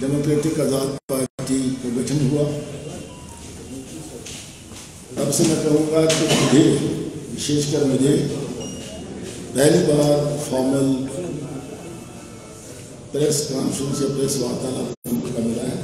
Democratic आज़ाद party का गठन हुआ, तब से मैं कहूँगा कि मुझे, विशेषकर मुझे पहली बार फॉर्मल प्रेस कॉन्फ्रेंस या प्रेस वार्तालाप का मिला है।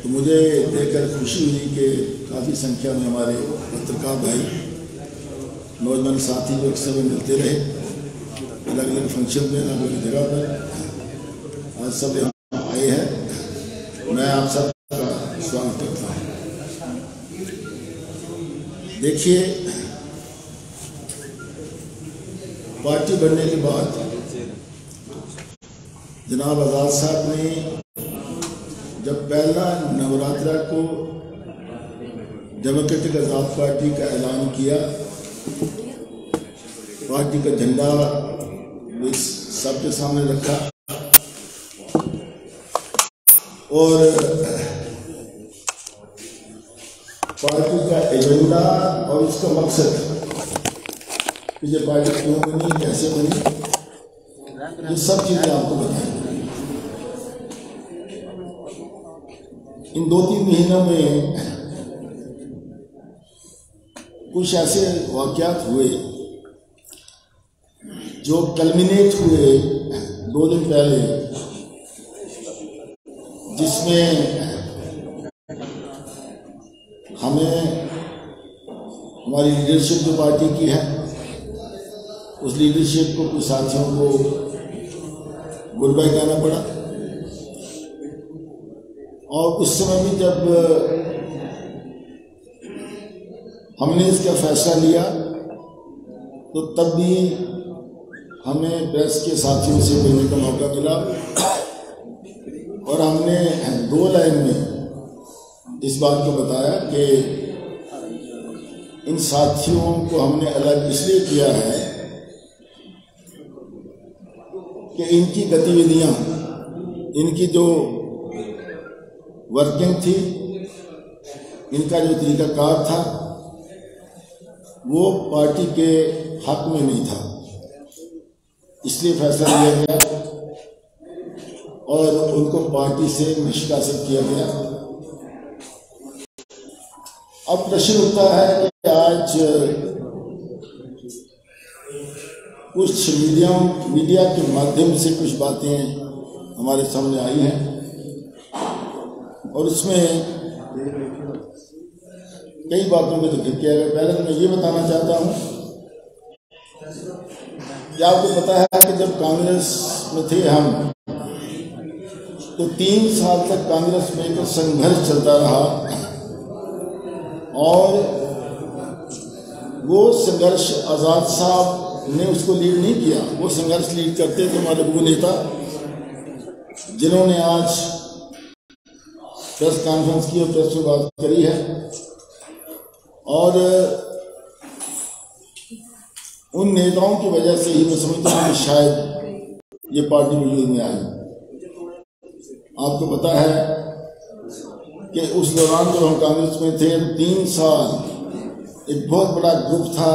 तो मुझे देखकर खुशी हुई कि काफ़ी संख्या में हमारे पत्रकार भाई, नौजवान साथी जो अक्सर में मिलते रहे अलग अलग फंक्शन में, अलग अलग जगह पर, आज सब यहाँ आए हैं। मैं आप सबका स्वागत करता हूँ। देखिए, पार्टी बनने के बाद जनाब आज़ाद साहब ने जब पहला नवरात्रा को डेमोक्रेटिक आज़ाद पार्टी का ऐलान किया, पार्टी का झंडा सबके सामने रखा और पार्टी का एजेंडा और उसका मकसद कि ये पार्टी क्यों बनी, कैसे बनी, ये सब चीज़ें आपको बताएंगे। इन 2-3 महीनों में कुछ ऐसे वाक़यात हुए जो कल्मिनेट हुए 2 दिन पहले, जिसमें हमें हमारी लीडरशिप जो पार्टी की है, उस लीडरशिप को कुछ साथियों को गुड बाय कहना पड़ा। और उस समय भी जब हमने इसका फैसला लिया, तो तब भी हमें प्रेस के साथियों से मिलने का मौका मिला और हमने 2 लाइन में इस बात को बताया कि इन साथियों को हमने अलग इसलिए किया है कि इनकी गतिविधियां, इनकी जो वर्किंग थी, इनका जो तरीकाकार था, वो पार्टी के हक में नहीं था, इसलिए फैसला लिया गया और उनको पार्टी से निष्कासित किया गया। अब प्रश्न उठता है कि आज कुछ मीडिया के माध्यम से कुछ बातें हमारे सामने आई हैं और उसमें कई बातों में जिक्र किया गया। पहले तो मैं ये बताना चाहता हूँ कि आपको पता है कि जब कांग्रेस में थे हम, तो 3 साल तक कांग्रेस में एक संघर्ष चलता रहा और वो संघर्ष आज़ाद साहब ने उसको लीड नहीं किया। वो संघर्ष लीड करते थे हमारे वो नेता जिन्होंने आज प्रेस कॉन्फ्रेंस की और प्रेस में बात करी है, और उन नेताओं की वजह से ही मैं समझता हूँ कि शायद ये पार्टी वजूद में आई। आपको पता है कि उस दौरान जब हम कांग्रेस में थे, 3 साल एक बहुत बड़ा ग्रुप था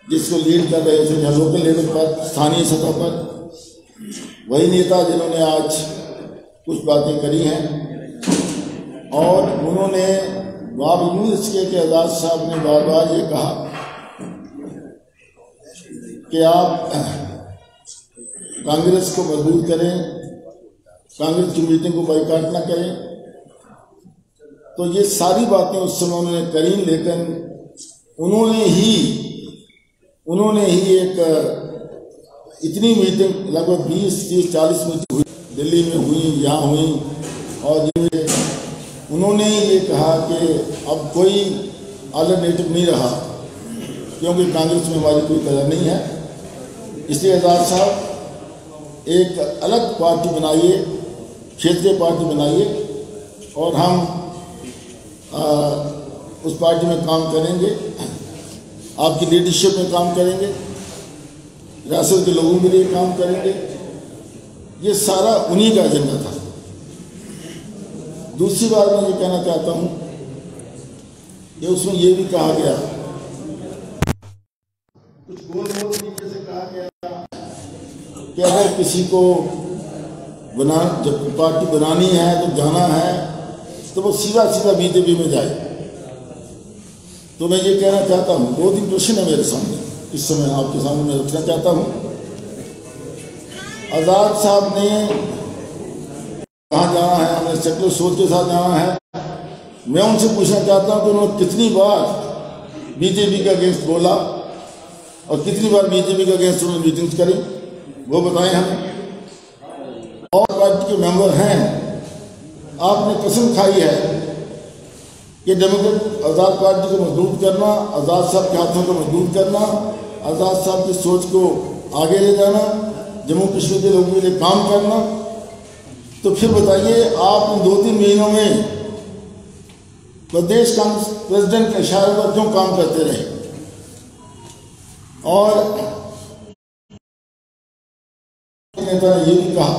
जिसको लीड कर रहे थे लोकल लेवल पर, स्थानीय सतह पर, वही नेता जिन्होंने आज कुछ बातें करी हैं। और उन्होंने बावजूद इसके कि आज़ाद साहब ने बार बार ये कहा कि आप कांग्रेस को मजबूत करें, कांग्रेस की मीटिंग को बाइकाट ना करें, तो ये सारी बातें उस समय उन्होंने करी, लेकिन उन्होंने ही एक इतनी मीटिंग, लगभग 20-30-40 मीटिंग हुई, दिल्ली में हुई, यहाँ हुई, और उन्होंने ये कहा कि अब कोई अल्टरनेटिव नहीं रहा क्योंकि कांग्रेस में हमारी कोई कदर नहीं है, इसलिए आज़ाद साहब एक अलग पार्टी बनाइए, क्षेत्रीय पार्टी बनाइए और हम उस पार्टी में काम करेंगे, आपकी लीडरशिप में काम करेंगे, रियासत के लोगों के लिए काम करेंगे। ये सारा उन्हीं का एजेंडा था। दूसरी बात मैं ये कहना चाहता हूँ कि उसमें ये भी कहा गया कुछ गोल तरीके से कहा गया कि अगर किसी को जब पार्टी बनानी है तो जाना है तो वो सीधा बीजेपी में जाए। तो मैं ये कहना चाहता हूँ, 2-3 प्रश्न है मेरे सामने, इस समय आपके सामने मैं रखना चाहता हूँ। आज़ाद साहब ने कहाँ जाना है, हमें सेकुलर सोच के साथ जाना है। मैं उनसे पूछना चाहता हूँ कि उन्होंने कितनी बार बीजेपी के अगेंस्ट बोला और कितनी बार बीजेपी के अगेंस्ट उन्होंने मीटिंग्स करी, वो बताएं हमें। और पार्टी के मेंबर हैं, आपने कसम खाई है कि डेमोक्रेट आज़ाद पार्टी को मजबूत करना, आज़ाद साहब के हाथों को मजबूत करना, आज़ाद साहब की सोच को आगे ले जाना, जम्मू कश्मीर के लोगों के लिए काम करना। तो फिर बताइए, आप इन 2-3 महीनों में प्रदेश कांग्रेस प्रेसिडेंट के इशारे पर क्यों काम करते रहे? और नेता ने ये भी कहा,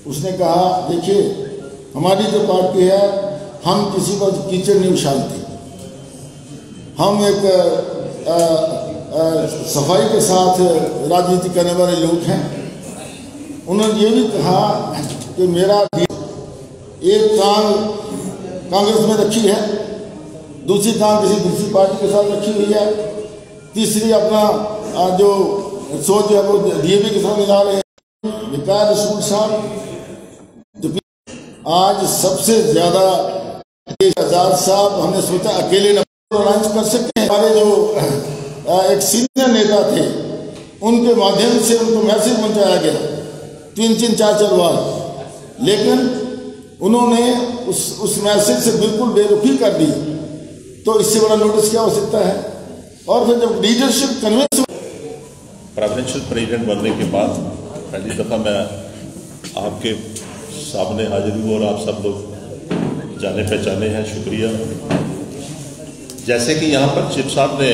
उसने कहा देखिए हमारी जो पार्टी है, हम किसी पर कीचड़ नहीं उछालते, हम एक सफाई के साथ राजनीति करने वाले लोग हैं। उन्होंने ये भी कहा कि मेरा एक टांग कांग्रेस में रखी है, दूसरी टांग किसी दूसरी पार्टी के साथ रखी हुई है, तीसरी अपना जो सोच है वो डीएपी के साथ मिला रहे हैं। विकास रसूल साहब जो आज सबसे ज्यादा आज़ाद साहब, हमने सोचा अकेले अलायंस कर सकते हैं। हमारे जो एक सीनियर नेता थे उनके माध्यम से उनको मैसेज पहुंचाया गया 3-3, 4-4 बार, लेकिन उन्होंने उस मैसेज से बिल्कुल बेरुखी कर दी। तो इससे बड़ा नोटिस क्या हो सकता है? और फिर जब लीडरशिप कन्विंस, प्रेसिडेंशियल प्रेसिडेंट बनने के बाद पहली दफ़ा मैं आपके सामने हाजिर हुआ और आप सब लोग जाने पहचाने हैं, शुक्रिया। जैसे कि यहाँ पर चिप साहब ने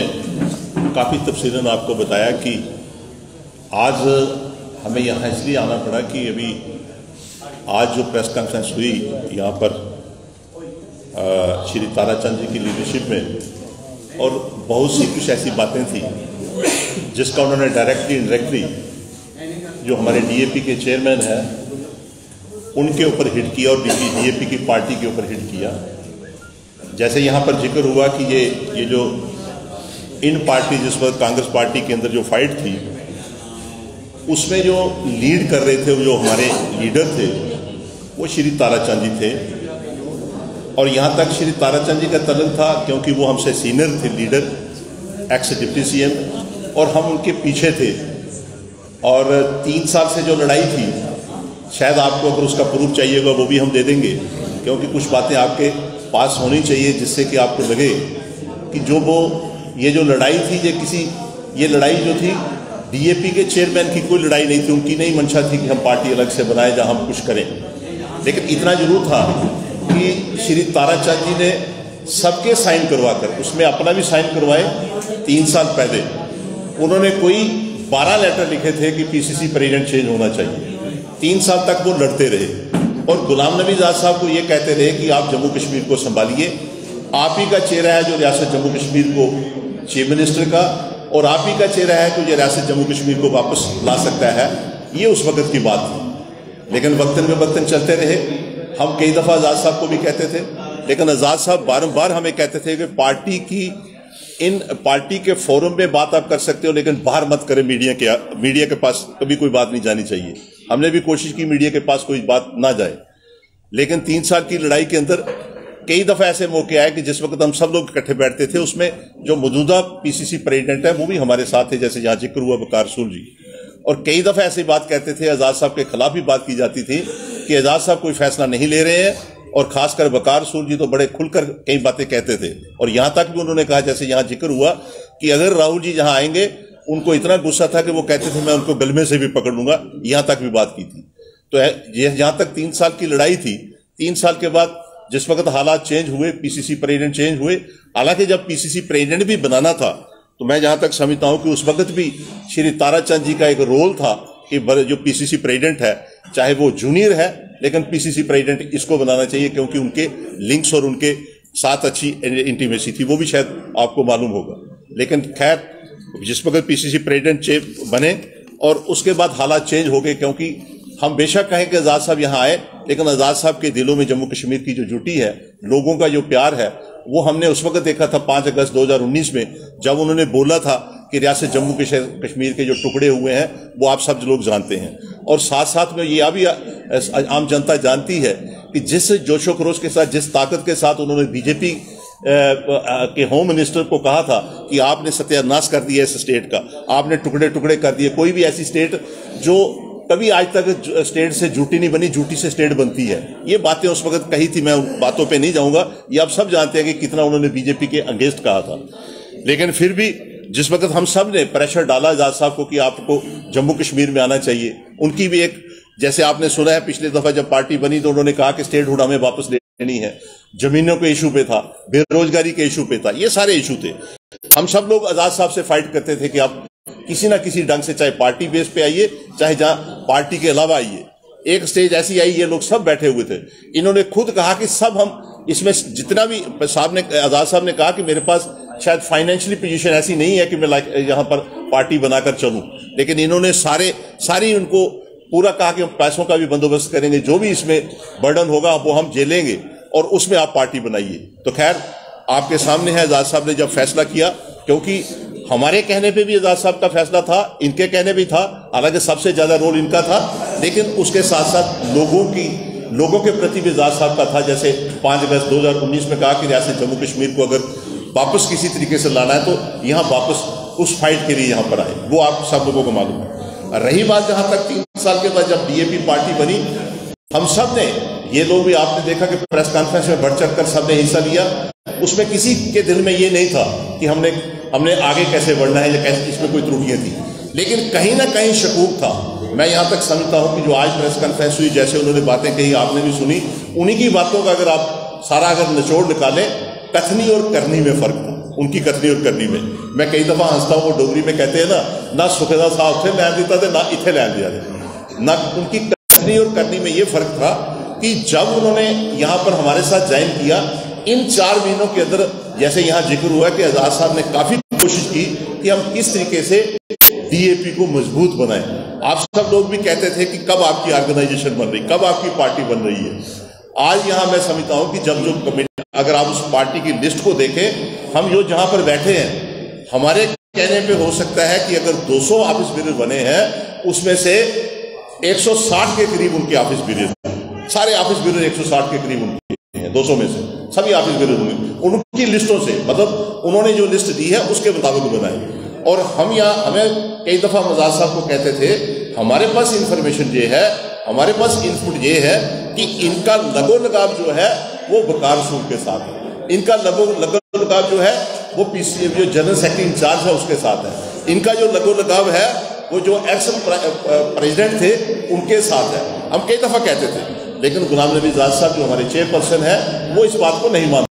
काफ़ी तफसीलन आपको बताया कि आज हमें यहाँ इसलिए आना पड़ा कि अभी आज जो प्रेस कॉन्फ्रेंस हुई यहाँ पर श्री ताराचंद जी की लीडरशिप में, और बहुत सी कुछ ऐसी बातें थी जिसका उन्होंने डायरेक्टली इनडायरेक्टली जो हमारे डीएपी के चेयरमैन हैं उनके ऊपर हिट किया और डीएपी की पार्टी के ऊपर हिट किया। जैसे यहाँ पर जिक्र हुआ कि ये जो इन पार्टी जिस वक्त कांग्रेस पार्टी के अंदर जो फाइट थी उसमें जो लीड कर रहे थे, जो हमारे लीडर थे वो श्री ताराचंद जी थे। और यहाँ तक श्री ताराचंद जी का तलन था क्योंकि वो हमसे सीनियर थे लीडर, एक्स डिप्टी सीएम, और हम उनके पीछे थे। और 3 साल से जो लड़ाई थी, शायद आपको अगर उसका प्रूफ चाहिए होगा वो भी हम दे देंगे, क्योंकि कुछ बातें आपके पास होनी चाहिए जिससे कि आपको लगे कि ये जो लड़ाई थी, ये लड़ाई जो थी डीएपी के चेयरमैन की कोई लड़ाई नहीं थी। उनकी नहीं मंशा थी कि हम पार्टी अलग से बनाए जहां हम कुछ करें, लेकिन इतना जरूर था कि श्री ताराचंद जी ने सबके साइन करवाकर, उसमें अपना भी साइन करवाए 3 साल पहले। उन्होंने कोई 12 लेटर लिखे थे कि पीसीसी प्रेसिडेंट चेंज होना चाहिए। 3 साल तक वो लड़ते रहे और गुलाम नबी आज़ाद साहब को ये कहते रहे कि आप जम्मू कश्मीर को संभालिए, आप ही का चेहरा है जो रियासत जम्मू कश्मीर को चीफ मिनिस्टर का, और आप ही का चेहरा है तो ये रियासत जम्मू कश्मीर को वापस ला सकता है। ये उस वक्त की बात थी, लेकिन वक्तन में वक्तन चलते रहे। हम कई दफ़ा आज़ाद साहब को भी कहते थे, लेकिन आज़ाद साहब बारंबार हमें कहते थे कि पार्टी के फोरम में बात आप कर सकते हो, लेकिन बाहर मत करें, मीडिया के पास कभी कोई बात नहीं जानी चाहिए। हमने भी कोशिश की मीडिया के पास कोई बात ना जाए, लेकिन 3 साल की लड़ाई के अंदर कई दफा ऐसे मौके आए कि जिस वक्त हम सब लोग इकट्ठे बैठते थे, उसमें जो मौजूदा पीसीसी प्रेसिडेंट है वो भी हमारे साथ थे, जैसे यहाँ जिक्र हुआ वकार रसूल जी। और कई दफा ऐसी बात कहते थे, आज़ाद साहब के खिलाफ भी बात की जाती थी कि आज़ाद साहब कोई फैसला नहीं ले रहे हैं, और खासकर वकार रसूल जी तो बड़े खुलकर कई बातें कहते थे। और यहाँ तक भी उन्होंने कहा, जैसे यहाँ जिक्र हुआ, कि अगर राहुल जी जहाँ आएंगे उनको इतना गुस्सा था कि वो कहते थे मैं उनको गलमे से भी पकड़ लूंगा, यहाँ तक भी बात की थी। तो यहाँ तक 3 साल की लड़ाई थी। 3 साल के बाद जिस वक्त हालात चेंज हुए, पीसीसी प्रेसिडेंट चेंज हुए, हालांकि जब पीसीसी प्रेसिडेंट भी बनाना था तो मैं जहां तक समझता हूं कि उस वक्त भी श्री ताराचंद जी का एक रोल था कि जो पीसीसी प्रेसिडेंट है, चाहे वो जूनियर है, लेकिन पीसीसी प्रेसिडेंट इसको बनाना चाहिए, क्योंकि उनके लिंक्स और उनके साथ अच्छी इंटीमेसी थी, वो भी शायद आपको मालूम होगा। लेकिन खैर जिस वक्त पीसीसी प्रेसिडेंट बने और उसके बाद हालात चेंज हो गए, क्योंकि हम बेशक कहें कि आजाद साहब यहाँ आए, लेकिन आजाद साहब के दिलों में जम्मू कश्मीर की जो जुटी है, लोगों का जो प्यार है, वो हमने उस वक्त देखा था 5 अगस्त 2019 में, जब उन्होंने बोला था कि रियासत जम्मू कश्मीर के जो टुकड़े हुए हैं वो आप सब लोग जानते हैं। और साथ साथ में ये भी आम जनता जानती है कि जिस जोशो खरोश के साथ, जिस ताकत के साथ उन्होंने बीजेपी के होम मिनिस्टर को कहा था कि आपने सत्यानाश कर दिया इस स्टेट का, आपने टुकड़े टुकड़े कर दिए। कोई भी ऐसी स्टेट जो कभी आज तक स्टेट से झूठी नहीं बनी, झूठी से स्टेट बनती है, ये बातें उस वक्त कही थी। मैं उन बातों पे नहीं जाऊंगा, ये आप सब जानते हैं कि कितना उन्होंने बीजेपी के अगेंस्ट कहा था। लेकिन फिर भी जिस वक्त हम सब ने प्रेशर डाला आजाद साहब को कि आपको जम्मू कश्मीर में आना चाहिए, उनकी भी एक, जैसे आपने सुना है पिछली दफा जब पार्टी बनी तो उन्होंने कहा कि स्टेट हुड हमें वापस लेनी है, जमीनों के इशू पे था, बेरोजगारी के इशू पे था, ये सारे इशू थे। हम सब लोग आजाद साहब से फाइट करते थे कि आप किसी ना किसी ढंग से, चाहे पार्टी बेस पे आइए, चाहे जहां पार्टी के अलावा आइए। एक स्टेज ऐसी आई, ये लोग सब बैठे हुए थे, इन्होंने खुद कहा कि सब हम इसमें जितना भी आजाद साहब ने कहा कि मेरे पास शायद फाइनेंशियली पोजीशन ऐसी नहीं है कि मैं यहां पर पार्टी बनाकर चलूं, लेकिन इन्होंने सारी उनको पूरा कहा कि हम पैसों का भी बंदोबस्त करेंगे, जो भी इसमें बर्डन होगा वो हम झेलेंगे और उसमें आप पार्टी बनाइए। तो खैर आपके सामने है, आजाद साहब ने जब फैसला किया, क्योंकि हमारे कहने पे भी आजाद साहब का फैसला था, इनके कहने भी था, हालांकि सबसे ज्यादा रोल इनका था, लेकिन उसके साथ साथ लोगों के प्रति भी आजाद साहब का था। जैसे 5 अगस्त 2019 में कहा कि रियासत जम्मू कश्मीर को अगर वापस किसी तरीके से लाना है तो यहाँ वापस उस फाइट के लिए यहाँ पर आए, वो आप सब लोगों को मालूम है। रही बात जहां तक 3 साल के बाद जब डीएपी पार्टी बनी, हम सब ने, ये लोग भी आपने देखा कि प्रेस कॉन्फ्रेंस में बढ़ चढ़ कर सबने हिस्सा लिया, उसमें किसी के दिल में ये नहीं था कि हमने आगे कैसे बढ़ना है या कैसे इसमें कोई त्रुटियां थी, लेकिन कहीं ना कहीं शकूक था। मैं यहां तक समझता हूं कि जो आज प्रेस कॉन्फ्रेंस हुई, जैसे उन्होंने बातें कही, आपने भी सुनी, उन्हीं की बातों का अगर आप सारा निचोड़ निकालें, कथनी और करनी में फर्क था, उनकी कथनी और करनी में। मैं कई दफा हंसता हूं, वो डोगरी में कहते हैं ना सुखेदा साहब थे लैन देता थे, ना इथे लैन दिया थे, ना उनकी कथनी और करनी में ये फर्क था कि जब उन्होंने यहां पर हमारे साथ ज्वाइन किया, इन 4 महीनों के अंदर, जैसे यहां जिक्र हुआ कि आजाद साहब ने काफी कोशिश की कि हम किस तरीके से डीएपी को मजबूत बनाएं। आप सब लोग भी कहते थे कि कब आपकी ऑर्गेनाइजेशन बन रही, कब आपकी पार्टी बन रही है। आज यहां मैं समझता हूं कि जब जो कमेटी, अगर आप उस पार्टी की लिस्ट को देखें, हम जो जहां पर बैठे हैं, हमारे कहने पे हो सकता है कि अगर 200 ऑफिस बेरर बने हैं, उसमें से 160 के करीब उनके ऑफिस बेरर, सारे ऑफिस बेरर 160 के करीब उनके हैं, 200 में से सभी ऑफिस बेरर होंगे उनकी लिस्टों से, मतलब उन्होंने जो लिस्ट दी है उसके मुताबिक बनाए। और हम यहाँ, हमें कई दफा आजाद साहब को कहते थे, हमारे पास इंफॉर्मेशन ये है, हमारे पास इनपुट ये है कि इनका लगो लगाव जो है वो वकार सूर के साथ है, इनका लगो लगाव जो है वो पीसी जो जनरल सेक्रेटरी इंचार्ज है उसके साथ है, इनका जो लगो लगाव है वो जो एक्स प्रेसिडेंट थे उनके साथ है। हम कई दफा कहते थे, लेकिन गुलाम नबी आजाद साहब जो हमारे चेयरपर्सन है, वो इस बात को नहीं मानते।